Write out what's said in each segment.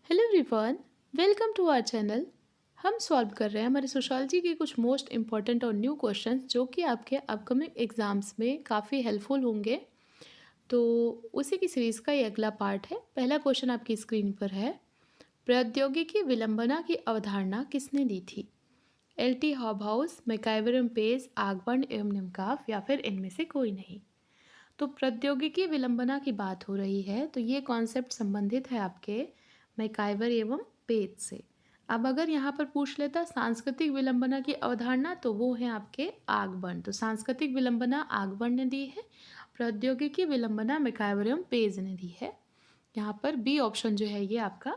Hello everyone, welcome to our channel. हम solve कर रहे हैं हमारे सोशोलॉजी के कुछ मोस्ट इम्पॉर्टेंट और न्यू क्वेश्चंस जो कि आपके अपकमिंग एग्जाम्स में काफ़ी हेल्पफुल होंगे। तो उसी की सीरीज़ का ये अगला पार्ट है। पहला क्वेश्चन आपकी स्क्रीन पर है। प्रौद्योगिकी विलंबना की अवधारणा किसने दी थी? एल टी हॉबहाउस, मैकइवर पेस, आगबर्न एवं निमकाफ या फिर इनमें से कोई नहीं। तो प्रौद्योगिकी विलंबना की बात हो रही है, तो ये कॉन्सेप्ट संबंधित है आपके मैकाइवर एवं पेज से। अब अगर यहाँ पर पूछ लेता सांस्कृतिक विलंबना की अवधारणा, तो वो है आपके आगबर्न। तो सांस्कृतिक विलंबना आगबर्न ने दी है, प्रौद्योगिकी विलंबना मैकाइवर एवं पेज ने दी है। यहाँ पर बी ऑप्शन जो है ये आपका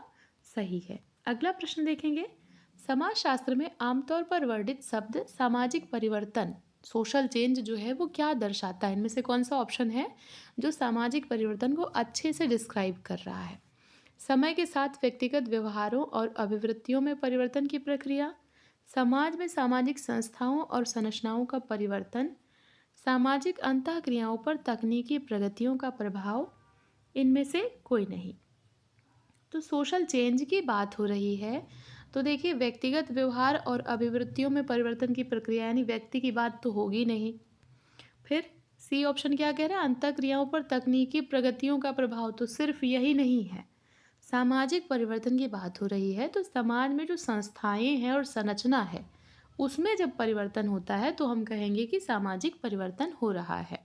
सही है। अगला प्रश्न देखेंगे। समाजशास्त्र में आमतौर पर वर्णित शब्द सामाजिक परिवर्तन, सोशल चेंज जो है वो क्या दर्शाता है? इनमें से कौन सा ऑप्शन है जो सामाजिक परिवर्तन को अच्छे से डिस्क्राइब कर रहा है? समय के साथ व्यक्तिगत व्यवहारों और अभिवृत्तियों में परिवर्तन की प्रक्रिया, समाज में सामाजिक संस्थाओं और संरचनाओं का परिवर्तन, सामाजिक अंतःक्रियाओं पर तकनीकी प्रगतियों का प्रभाव, इनमें से कोई नहीं। तो सोशल चेंज की बात हो रही है, तो देखिए व्यक्तिगत व्यवहार और अभिवृत्तियों में परिवर्तन की प्रक्रिया यानी व्यक्ति की बात तो होगी नहीं। फिर सी ऑप्शन क्या कह रहा है? अंतःक्रियाओं पर तकनीकी प्रगतियों का प्रभाव, तो सिर्फ यही नहीं है। सामाजिक परिवर्तन की बात हो रही है, तो समाज में जो संस्थाएं हैं और संरचना है उसमें जब परिवर्तन होता है तो हम कहेंगे कि सामाजिक परिवर्तन हो रहा है।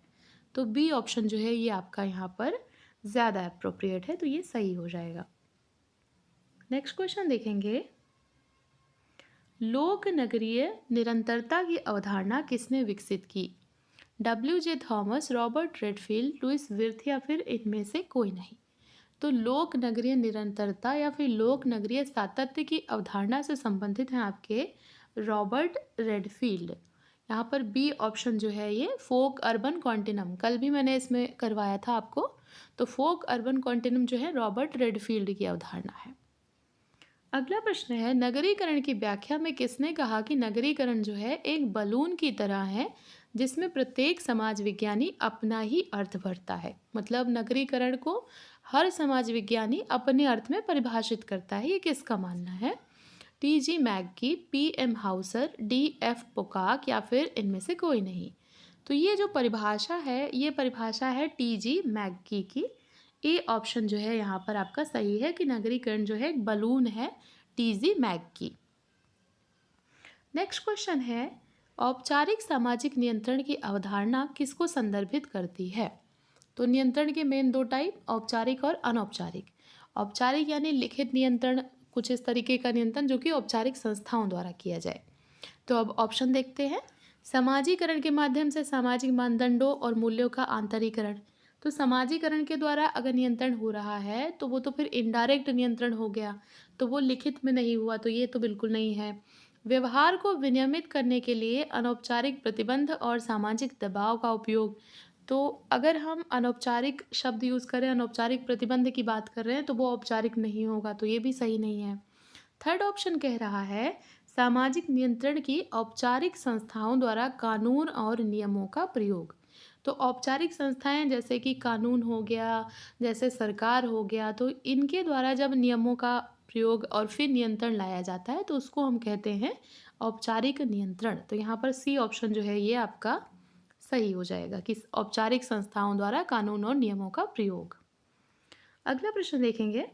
तो बी ऑप्शन जो है ये आपका यहाँ पर ज़्यादा अप्रोप्रिएट है, तो ये सही हो जाएगा। नेक्स्ट क्वेश्चन देखेंगे। लोक नगरीय निरंतरता की अवधारणा किसने विकसित की? W J Thomas, Robert Redfield, Louis Wirth या फिर इनमें से कोई नहीं। तो लोक नगरीय निरंतरता या फिर लोक नगरीय सातत्य की अवधारणा से संबंधित हैं आपके रॉबर्ट रेडफील्ड। यहाँ पर बी ऑप्शन जो है ये फोक अर्बन कॉन्टिनम, कल भी मैंने इसमें करवाया था आपको। तो फोक अर्बन कॉन्टिनम जो है रॉबर्ट रेडफील्ड की अवधारणा है। अगला प्रश्न है, नगरीकरण की व्याख्या में किसने कहा कि नगरीकरण जो है एक बलून की तरह है जिसमें प्रत्येक समाज विज्ञानी अपना ही अर्थ भरता है? मतलब नगरीकरण को हर समाज विज्ञानी अपने अर्थ में परिभाषित करता है, ये किसका मानना है? T G McGee, P M Houser, D F Pocock या फिर इनमें से कोई नहीं। तो ये जो परिभाषा है ये परिभाषा है टी जी मैक्गी की। ए ऑप्शन जो है यहाँ पर आपका सही है कि नगरीकरण जो है एक बलून है, T G McGee. Next question है, औपचारिक सामाजिक नियंत्रण की अवधारणा किसको संदर्भित करती है? तो नियंत्रण के मेन दो टाइप, औपचारिक और अनौपचारिक। औपचारिक यानी लिखित नियंत्रण, कुछ इस तरीके का नियंत्रण जो कि औपचारिक संस्थाओं द्वारा किया जाए। तो अब ऑप्शन देखते हैं। समाजीकरण के माध्यम से सामाजिक मानदंडों और मूल्यों का आंतरीकरण। तो समाजीकरण के द्वारा अगर नियंत्रण हो रहा है तो वो तो फिर इनडायरेक्ट नियंत्रण हो गया, तो वो लिखित में नहीं हुआ, तो ये तो बिल्कुल नहीं है। व्यवहार को विनियमित करने के लिए अनौपचारिक प्रतिबंध और सामाजिक दबाव का उपयोग। तो अगर हम अनौपचारिक शब्द यूज़ करें, अनौपचारिक प्रतिबंध की बात कर रहे हैं, तो वो औपचारिक नहीं होगा, तो ये भी सही नहीं है। थर्ड ऑप्शन कह रहा है सामाजिक नियंत्रण की औपचारिक संस्थाओं द्वारा कानून और नियमों का प्रयोग। तो औपचारिक संस्थाएं जैसे कि कानून हो गया, जैसे सरकार हो गया, तो इनके द्वारा जब नियमों का प्रयोग और फिर नियंत्रण लाया जाता है तो उसको हम कहते हैं औपचारिक नियंत्रण। तो यहाँ पर सी ऑप्शन जो है ये आपका सही हो जाएगा कि औपचारिक संस्थाओं द्वारा कानून और नियमों का प्रयोग। अगला प्रश्न देखेंगे।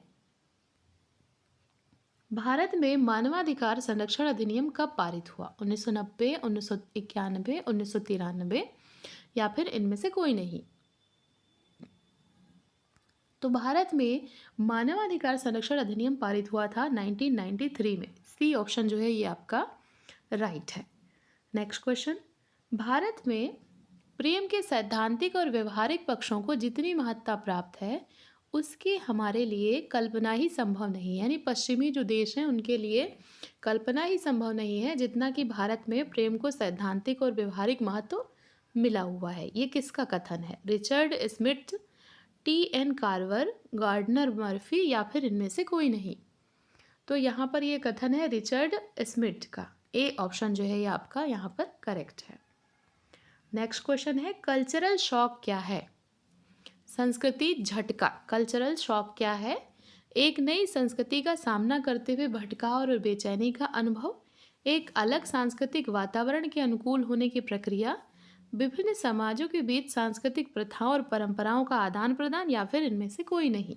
भारत में मानवाधिकार संरक्षण अधिनियम कब पारित हुआ? 1990, 1991, 1993 या फिर इनमें से कोई नहीं। तो भारत में मानवाधिकार संरक्षण अधिनियम पारित हुआ था 1993 में। सी ऑप्शन जो है ये आपका राइट है। नेक्स्ट क्वेश्चन, भारत में प्रेम के सैद्धांतिक और व्यवहारिक पक्षों को जितनी महत्ता प्राप्त है उसकी हमारे लिए कल्पना ही संभव नहीं है। यानी पश्चिमी जो देश हैं उनके लिए कल्पना ही संभव नहीं है जितना कि भारत में प्रेम को सैद्धांतिक और व्यवहारिक महत्व मिला हुआ है। ये किसका कथन है? Richard Smith, T N Carver, Gardner Murphy या फिर इनमें से कोई नहीं। तो यहाँ पर ये कथन है रिचर्ड स्मिथ का। ए ऑप्शन जो है ये आपका यहाँ पर करेक्ट है। नेक्स्ट क्वेश्चन है, कल्चरल शॉक क्या है? संस्कृति झटका, कल्चरल शॉक क्या है? एक नई संस्कृति का सामना करते हुए भटकाव और बेचैनी का अनुभव, एक अलग सांस्कृतिक वातावरण के अनुकूल होने की प्रक्रिया, विभिन्न समाजों के बीच सांस्कृतिक प्रथाओं और परंपराओं का आदान प्रदान, या फिर इनमें से कोई नहीं।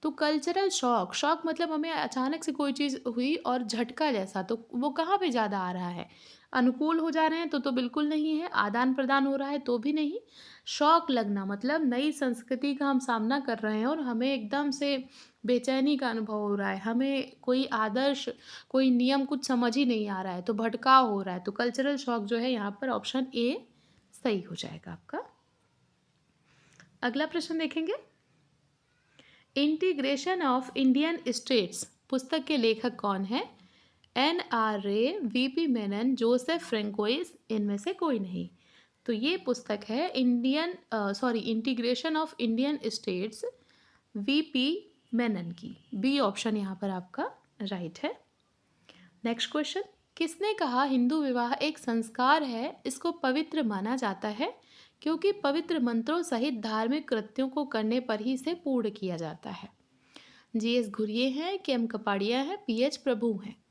तो कल्चरल शॉक, शॉक मतलब हमें अचानक से कोई चीज़ हुई और झटका जैसा, तो वो कहाँ पे ज़्यादा आ रहा है? अनुकूल हो जा रहे हैं तो बिल्कुल नहीं है, आदान प्रदान हो रहा है तो भी नहीं। शॉक लगना मतलब नई संस्कृति का हम सामना कर रहे हैं और हमें एकदम से बेचैनी का अनुभव हो रहा है, हमें कोई आदर्श, कोई नियम कुछ समझ ही नहीं आ रहा है, तो भटकाव हो रहा है। तो कल्चरल शॉक जो है यहाँ पर ऑप्शन ए सही हो जाएगा आपका। अगला प्रश्न देखेंगे। इंटीग्रेशन ऑफ इंडियन स्टेट्स पुस्तक के लेखक कौन है? NRA, VP Menon, Joseph François, इनमें से कोई नहीं। तो ये पुस्तक है integration of Indian states, VP Menon की। बी ऑप्शन यहाँ पर आपका राइट है। Next question. किसने कहा हिंदू विवाह एक संस्कार है, इसको पवित्र माना जाता है क्योंकि पवित्र मंत्रों सहित धार्मिक कृत्यों को करने पर ही इसे पूर्ण किया जाता है? GS घुरिये हैं, KM कपाड़िया है, PH प्रभु हैं।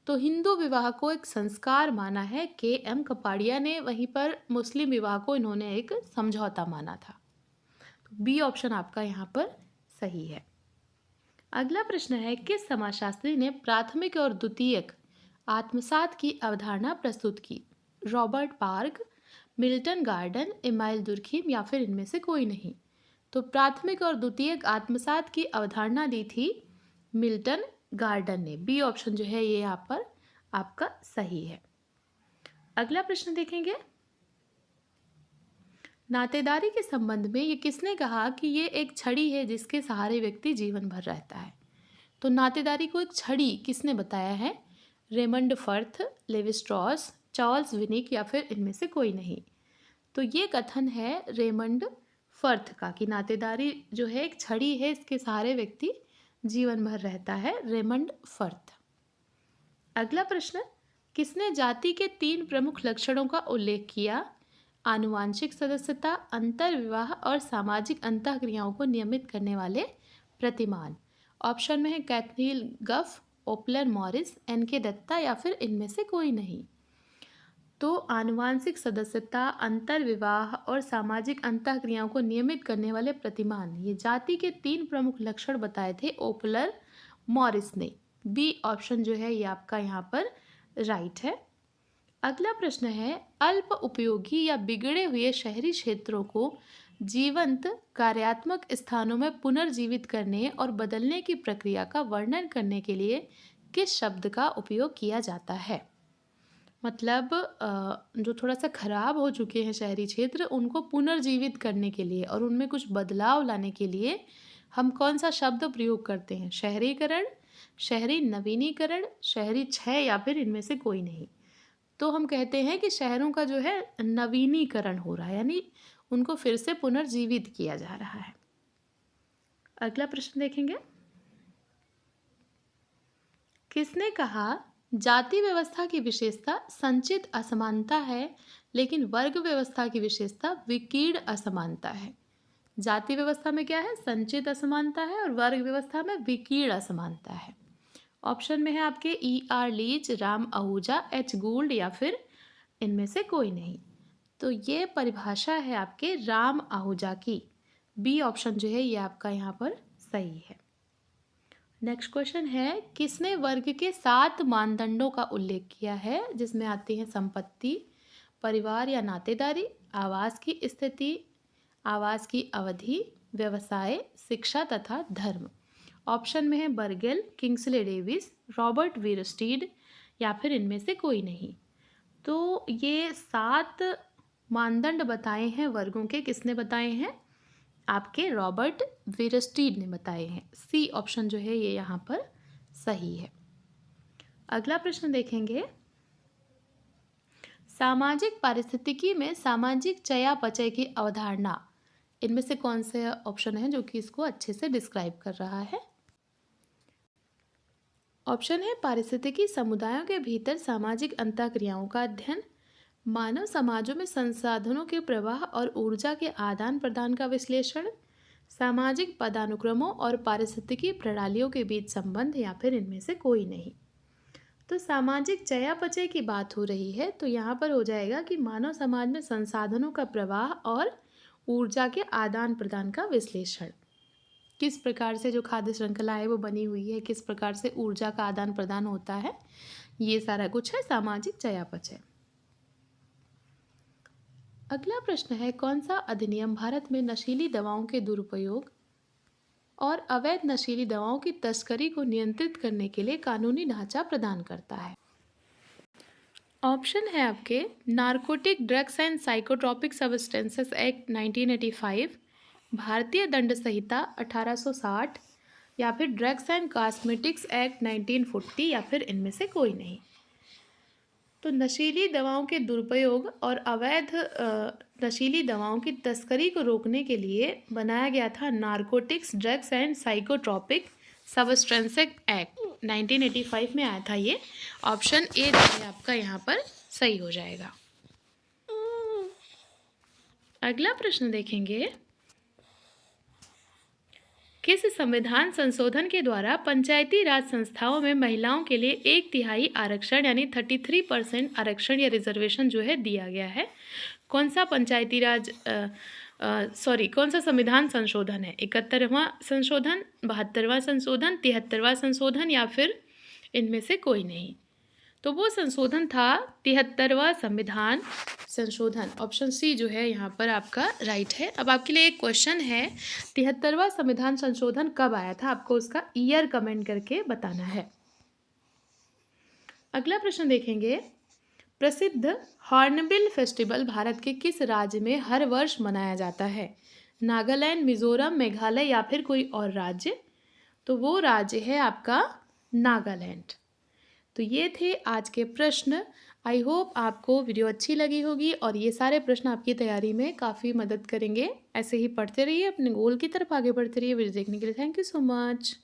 तो हिंदू विवाह को एक संस्कार माना है KM कपाड़िया ने, वहीं पर मुस्लिम विवाह को इन्होंने एक समझौता माना था। बी ऑप्शन आपका यहाँ पर सही है। अगला प्रश्न है, किस समाजशास्त्री ने प्राथमिक और द्वितीयक आत्मसात की अवधारणा प्रस्तुत की? Robert park, Milton garden, email Durkheim, या फिर इनमें से कोई नहीं। तो प्राथमिक और द्वितीयक आत्मसात की अवधारणा दी थी मिल्टन गार्डन ने। बी ऑप्शन जो है ये यहाँ पर आपका सही है। अगला प्रश्न देखेंगे। नातेदारी के संबंध में ये किसने कहा कि ये एक छड़ी है जिसके सहारे व्यक्ति जीवन भर रहता है? तो नातेदारी को एक छड़ी किसने बताया है? Raymond Firth, Levi Strauss, Charles Winick, या फिर इनमें से कोई नहीं। तो ये कथन है रेमंड फर्थ का कि नातेदारी जो है एक छड़ी है, इसके सहारे व्यक्ति जीवन भर रहता है, रेमंड फर्थ। अगला प्रश्न। किसने जाति के 3 प्रमुख लक्षणों का उल्लेख किया? आनुवांशिक सदस्यता, अंतर्विवाह और सामाजिक अंतःक्रियाओं को नियमित करने वाले प्रतिमान। ऑप्शन में है कैथरीन गफ, ओपलर मॉरिस, NK दत्ता, या फिर इनमें से कोई नहीं। तो आनुवांशिक सदस्यता, अंतर्विवाह और सामाजिक अंतःक्रियाओं को नियमित करने वाले प्रतिमान, ये जाति के 3 प्रमुख लक्षण बताए थे ओपलर मॉरिस ने। बी ऑप्शन जो है ये आपका यहाँ पर राइट है। अगला प्रश्न है, अल्प उपयोगी या बिगड़े हुए शहरी क्षेत्रों को जीवंत कार्यात्मक स्थानों में पुनर्जीवित करने और बदलने की प्रक्रिया का वर्णन करने के लिए किस शब्द का उपयोग किया जाता है? मतलब जो थोड़ा सा खराब हो चुके हैं शहरी क्षेत्र, उनको पुनर्जीवित करने के लिए और उनमें कुछ बदलाव लाने के लिए हम कौन सा शब्द प्रयोग करते हैं? शहरीकरण, शहरी नवीनीकरण, शहरी क्षय, या फिर इनमें से कोई नहीं। तो हम कहते हैं कि शहरों का जो है नवीनीकरण हो रहा है, यानी उनको फिर से पुनर्जीवित किया जा रहा है। अगला प्रश्न देखेंगे। किसने कहा जाति व्यवस्था की विशेषता संचित असमानता है, लेकिन वर्ग व्यवस्था की विशेषता विकीर्ण असमानता है? जाति व्यवस्था में क्या है? संचित असमानता है, और वर्ग व्यवस्था में विकीर्ण असमानता है। ऑप्शन में है आपके ER Leach, Ram Ahuja, H Gould, या फिर इनमें से कोई नहीं। तो ये परिभाषा है आपके राम आहूजा की। बी ऑप्शन जो है ये आपका यहाँ पर सही है। नेक्स्ट क्वेश्चन है, किसने वर्ग के 7 मानदंडों का उल्लेख किया है, जिसमें आती हैं संपत्ति, परिवार या नातेदारी, आवास की स्थिति, आवास की अवधि, व्यवसाय, शिक्षा तथा धर्म? ऑप्शन में है बर्गेल, किंग्सले डेविस, रॉबर्ट वीरस्टीड, या फिर इनमें से कोई नहीं। तो ये 7 मानदंड बताए हैं वर्गों के, किसने बताए हैं? आपके रॉबर्ट वीरस्टीड ने बताए हैं। सी ऑप्शन जो है ये यहाँ पर सही है। अगला प्रश्न देखेंगे। सामाजिक पारिस्थितिकी में सामाजिक चयापचय की अवधारणा, इनमें से कौन से ऑप्शन है जो कि इसको अच्छे से डिस्क्राइब कर रहा है? ऑप्शन है पारिस्थितिकी समुदायों के भीतर सामाजिक अंतःक्रियाओं का अध्ययन, मानव समाजों में संसाधनों के प्रवाह और ऊर्जा के आदान प्रदान का विश्लेषण, सामाजिक पदानुक्रमों और पारिस्थितिकी प्रणालियों के बीच संबंध या फिर इनमें से कोई नहीं। तो सामाजिक चयापचय की बात हो रही है तो यहाँ पर हो जाएगा कि मानव समाज में संसाधनों का प्रवाह और ऊर्जा के आदान प्रदान का विश्लेषण। किस प्रकार से जो खाद्य श्रृंखला है वो बनी हुई है, किस प्रकार से ऊर्जा का आदान प्रदान होता है, ये सारा कुछ है सामाजिक चयापचय। अगला प्रश्न है, कौन सा अधिनियम भारत में नशीली दवाओं के दुरुपयोग और अवैध नशीली दवाओं की तस्करी को नियंत्रित करने के लिए कानूनी ढांचा प्रदान करता है? ऑप्शन है आपके narcotic drugs and psychotropic substances act 1985, भारतीय दंड संहिता 1860, या फिर ड्रग्स एंड कॉस्मेटिक्स एक्ट 1940, या फिर इनमें से कोई नहीं। तो नशीली दवाओं के दुरुपयोग और अवैध नशीली दवाओं की तस्करी को रोकने के लिए बनाया गया था narcotics drugs and psychotropic substances act 1985 में आया था ये। ऑप्शन ए जो है आपका यहाँ पर सही हो जाएगा। अगला प्रश्न देखेंगे, किस संविधान संशोधन के द्वारा पंचायती राज संस्थाओं में महिलाओं के लिए 1/3 आरक्षण यानी 33% आरक्षण या रिजर्वेशन जो है दिया गया है? कौन सा पंचायती राज कौन सा संविधान संशोधन है? 71वां संशोधन, 72वां संशोधन, 73वां संशोधन, या फिर इनमें से कोई नहीं? तो वो संशोधन था 73वां संविधान संशोधन। ऑप्शन सी जो है यहाँ पर आपका राइट है। अब आपके लिए एक क्वेश्चन है, 73वां संविधान संशोधन कब आया था? आपको उसका ईयर कमेंट करके बताना है। अगला प्रश्न देखेंगे, प्रसिद्ध हॉर्नबिल फेस्टिवल भारत के किस राज्य में हर वर्ष मनाया जाता है? नागालैंड, मिजोरम, मेघालय, या फिर कोई और राज्य? तो वो राज्य है आपका नागालैंड। तो ये थे आज के प्रश्न। आई होप आपको वीडियो अच्छी लगी होगी और ये सारे प्रश्न आपकी तैयारी में काफ़ी मदद करेंगे। ऐसे ही पढ़ते रहिए, अपने गोल की तरफ आगे बढ़ते रहिए। वीडियो देखने के लिए थैंक यू सो मच।